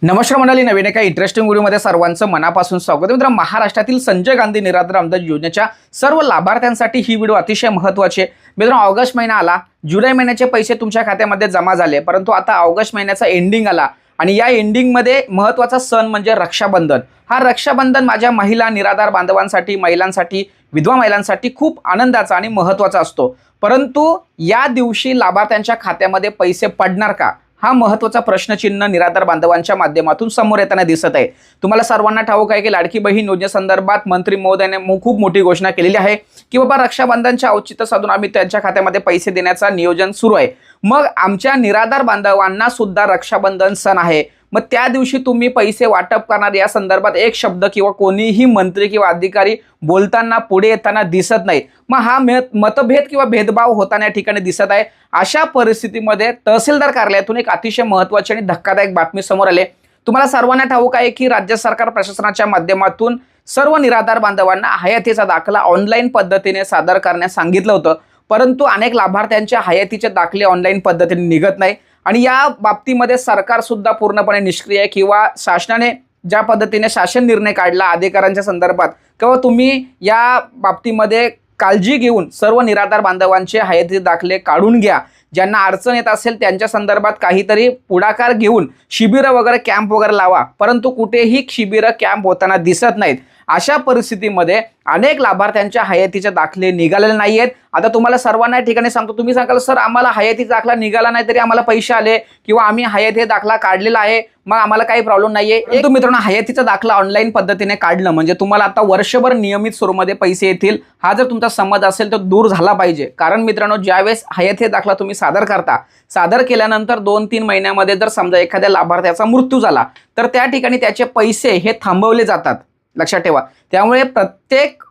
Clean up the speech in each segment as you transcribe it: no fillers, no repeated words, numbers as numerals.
नमस्कार मंडळी, नवीन एका इंटरेस्टिंग व्हिडिओमध्ये सर्वांचं मनापासून स्वागत आहे. मित्र, महाराष्ट्रातील संजय गांधी निराधार अनुदान योजनेच्या सर्व लाभार्थ्यांसाठी ही व्हिडिओ अतिशय महत्त्वाची आहे. मित्र, ऑगस्ट महिना आला, जुलै महिन्याचे पैसे तुमच्या खात्यामध्ये जमा झाले, परंतु आता ऑगस्ट महिन्याचा एंडिंग आला आणि या एंडिंगमध्ये महत्त्वाचा सण म्हणजे रक्षाबंधन. हा रक्षाबंधन माझ्या महिला निराधार बांधवांसाठी, महिलांसाठी, विधवा महिलांसाठी खूप आनंदाचा आणि महत्त्वाचा असतो. परंतु या दिवशी लाभार्थ्यांच्या खात्यामध्ये पैसे पडणार का, हा महत्त्वाचा प्रश्नचिन्ह निराधार बांधवांच्या माध्यमातून समोर येताना दिसत आहे. तुम्हाला सर्वांना ठाऊक आहे की लाडकी बहीण योजनेसंदर्भात मंत्री महोदयाने खूप मोठी घोषणा केलेली आहे की बाबा रक्षाबंधनच्या औचित्य साधून आम्ही त्यांच्या खात्यामध्ये पैसे देण्याचा नियोजन सुरू आहे. मग आमच्या निराधार बांधवांना सुद्धा रक्षाबंधन सण आहे, मग त्या दिवशी तुम्ही पैसे वाटप करणार या संदर्भात एक शब्द किंवा कोणीही मंत्री किंवा अधिकारी बोलताना पुढे येताना दिसत नाही. मग हा मतभेद किंवा भेदभाव होताना या ठिकाणी दिसत आहे. अशा परिस्थितीमध्ये तहसीलदार कार्यालयातून एक अतिशय महत्त्वाची आणि धक्कादायक बातमी समोर आली. तुम्हाला सर्वांना ठाऊक आहे की राज्य सरकार प्रशासनाच्या माध्यमातून सर्व निराधार बांधवांना हयातीचा दाखला ऑनलाईन पद्धतीने सादर करण्यास सांगितलं होतं, परंतु अनेक लाभार्थ्यांच्या हयातीचे दाखले ऑनलाईन पद्धतीने निघत नाही आणि या बाबतीमध्ये सरकार सुद्धा पूर्णपणे निष्क्रिय आहे किंवा शासनाने ज्या पद्धतीने शासन निर्णय काढला अधिकाऱ्यांच्या संदर्भात किंवा तुम्ही या बाबतीमध्ये काळजी घेऊन सर्व निराधार बांधवांचे हयाती दाखले काढून घ्या, ज्यांना अडचण येत असेल त्यांच्या संदर्भात काहीतरी पुढाकार घेऊन शिबिरं वगैरे कॅम्प वगैरे लावा, परंतु कुठेही शिबिरं कॅम्प होताना दिसत नाहीत. अशा परिस्थितीमध्ये अनेक लाभार्थ्यांच्या हयातीचे दाखले निघालेले नाही आहेत. आता तुम्हाला सर्वांना या ठिकाणी सांगतो, तुम्ही सांगाल सर आम्हाला हयाती दाखला निघाला नाही तरी आम्हाला पैसे आले किंवा आम्ही हयाती दाखला काढलेला आहे, मग आम्हाला काही प्रॉब्लेम नाहीये. परंतु मित्रांनो, हयातीचा दाखला ऑनलाईन पद्धतीने काढणं म्हणजे तुम्हाला आता वर्षभर नियमित स्वरूपामध्ये पैसे येतील, हा जर तुमचा समज असेल तर दूर झाला पाहिजे. कारण मित्रांनो, ज्यावेळेस हयाती दाखला तुम्ही सादर केल्यानंतर 2-3 महिन्यामध्ये जर समजा एखाद्या लाभार्थ्याचा मृत्यू झाला तर त्या ठिकाणी त्याचे पैसे हे थांबवले जातात, लक्षात ठेवा. त्यामुळे प्रत्येक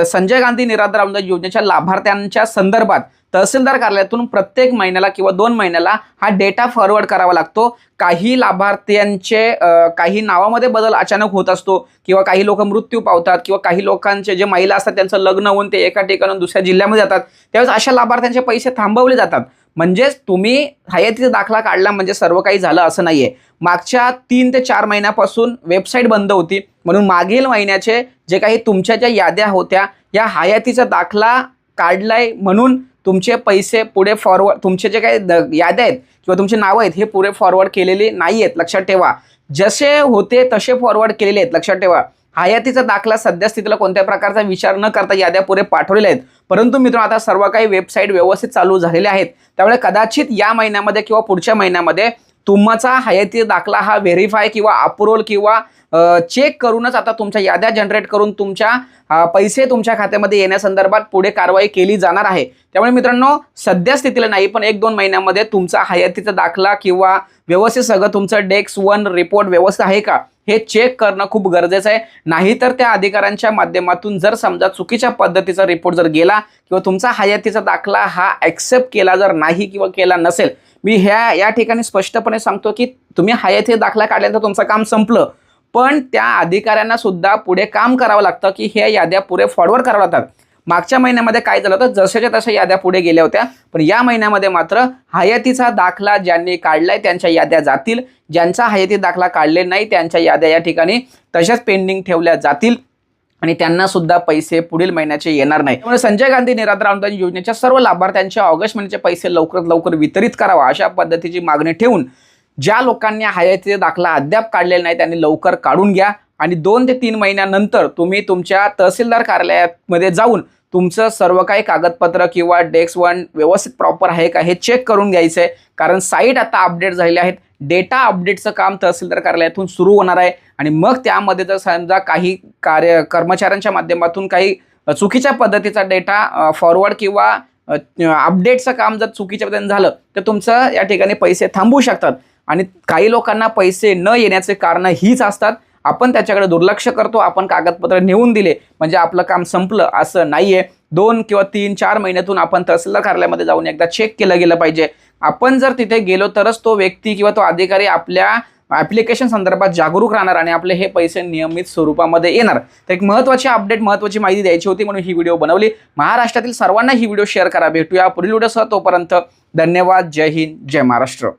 संजय गांधी निराधार अनुदान योजनेच्या लाभार्थ्यांच्या संदर्भात तहसीलदार कार्यालयातून प्रत्येक महिन्याला किंवा 2 महिन्याला हा डेटा फॉरवर्ड करावा लागतो. काही लाभार्थ्यांचे काही नावामध्ये बदल अचानक होत असतो किंवा काही लोक मृत्यू पावतात किंवा काही लोकांचे जे महिला असतात त्यांचं लग्न होऊन ते एका ठिकाणून दुसऱ्या जिल्ह्यामध्ये जातात, त्यावेळेस अशा लाभार्थ्यांचे पैसे थांबवले जातात. म्हणजेच तुम्ही हयातीचा दाखला काढला म्हणजे सर्व काही झालं असं नाहीये. मागच्या 3 ते 4 महिन्यापासून वेबसाईट बंद होती, म्हणून मागील महिन्याचे जे काही तुमच्या ज्या याद्या होत्या या हयातीचा दाखला काढलाय म्हणून तुमचे पैसे पुढे फॉरवर्ड, तुमचे जे काही याद्या आहेत किंवा तुमचे नावं आहेत हे पुढे फॉरवर्ड केलेले नाही आहेत, लक्षात ठेवा. जसे होते तसे फॉरवर्ड केलेले आहेत, लक्षात ठेवा. हयातीचा दाखला सध्या स्थितीला कोणत्या प्रकारचा विचार न करता याद्या पुढे पाठवलेल्या आहेत. परंतु मित्रांनो, आता सर्व काही वेबसाईट व्यवस्थित चालू झालेल्या आहेत, त्यामुळे कदाचित या महिन्यामध्ये किंवा पुढच्या महिन्यामध्ये तुमचा हयाती दाखला हा व्हेरीफाय किंवा अप्रूव्हल किंवा चेक करूनच आता तुमच्या याद्या जनरेट करून तुमच्या पैसे तुमच्या खात्यामध्ये येण्यासंदर्भात पुढे कारवाई केली जाणार आहे. त्यामुळे मित्रांनो, सध्या स्थितीला नाही पण 1-2 महिन्यामध्ये तुमचा हयातीचा दाखला किंवा व्यवस्थित सगळं तुमचं डेस्क 1 रिपोर्ट व्यवस्थित आहे का हे चेक करणं खूप गरजेचं आहे. नाहीतर त्या अधिकाऱ्यांच्या माध्यमातून जर समजा चुकीच्या पद्धतीचा रिपोर्ट जर गेला किंवा तुमचा हयातीचा दाखला हा ॲक्सेप्ट केला जर नाही किंवा केला नसेल, मी या ठिकाणी स्पष्टपणे सांगतो की तुम्ही हयाती दाखला काढल्यानंतर तुमचं काम संपलं, पण त्या अधिकाऱ्यांना सुद्धा पुढे काम करावं लागतं की हे याद्या पुढे फॉरवर्ड करावं लागतात. मागच्या महिन्यामध्ये काय झालं होतं, जशाच्या तशा याद्या पुढे गेल्या होत्या, पण या महिन्यामध्ये मात्र हयातीचा दाखला ज्यांनी काढलाय त्यांच्या याद्या जातील, ज्यांचा हयाती दाखला काढले नाही त्यांच्या याद्या या ठिकाणी तशाच पेंडिंग ठेवल्या जातील आणि त्यांना सुद्धा पैसे पुढील महिन्याचे येणार नाही. त्यामुळे संजय गांधी निराधार अनुदान योजनेच्या सर्व लाभार्थ्यांच्या ऑगस्ट महिन्याचे पैसे लवकरात लवकर वितरित करावा अशा पद्धतीची मागणी ठेवून ज्या लोकांनी हयातीचा दाखला अद्याप काढलेला नाही त्यांनी लवकर काढून घ्या आणि 2 ते 3 महिन्यानंतर तुम्ही तुमच्या तहसीलदार कार्यालयामध्ये जाऊन तुमचं सर्व काही कागदपत्र किंवा डेस्क 1 व्यवस्थित प्रॉपर आहे का हे चेक करून घ्यायचं आहे. कारण साईट आता अपडेट झालेल्या आहेत, डेटा अपडेटचं काम तहसीलदार कार्यालयातून सुरू होणार आहे आणि मग त्यामध्ये जर समजा काही कर्मचाऱ्यांच्या माध्यमातून काही चुकीच्या पद्धतीचा डेटा फॉरवर्ड किंवा अपडेटचं काम जर चुकीच्या पद्धतीने झालं तर तुमचं या ठिकाणी पैसे थांबवू शकतात. आणि काही लोकांना पैसे न येण्याचे कारण हीच असतात, आपण त्याच्याकडे दुर्लक्ष करतो, आपण कागदपत्र नेऊन दिले म्हणजे आपलं काम संपलं असं नाहीये. 2 किंवा 3-4 महिन्यातून आपण तहसीलदार कार्यालयामध्ये जाऊन एकदा चेक केलं गेलं पाहिजे. आपण जर तिथे गेलो तरच तो व्यक्ती किंवा तो अधिकारी आपल्या ॲप्लिकेशन संदर्भात जागरूक राहणार आणि आपले हे पैसे नियमित स्वरूपामध्ये येणार. तर एक महत्त्वाची अपडेट, महत्त्वाची माहिती द्यायची होती म्हणून ही व्हिडिओ बनवली. महाराष्ट्रातील सर्वांना ही व्हिडिओ शेअर करा. भेटूया पुढील व्हिडिओसह, तोपर्यंत धन्यवाद. जय हिंद, जय महाराष्ट्र.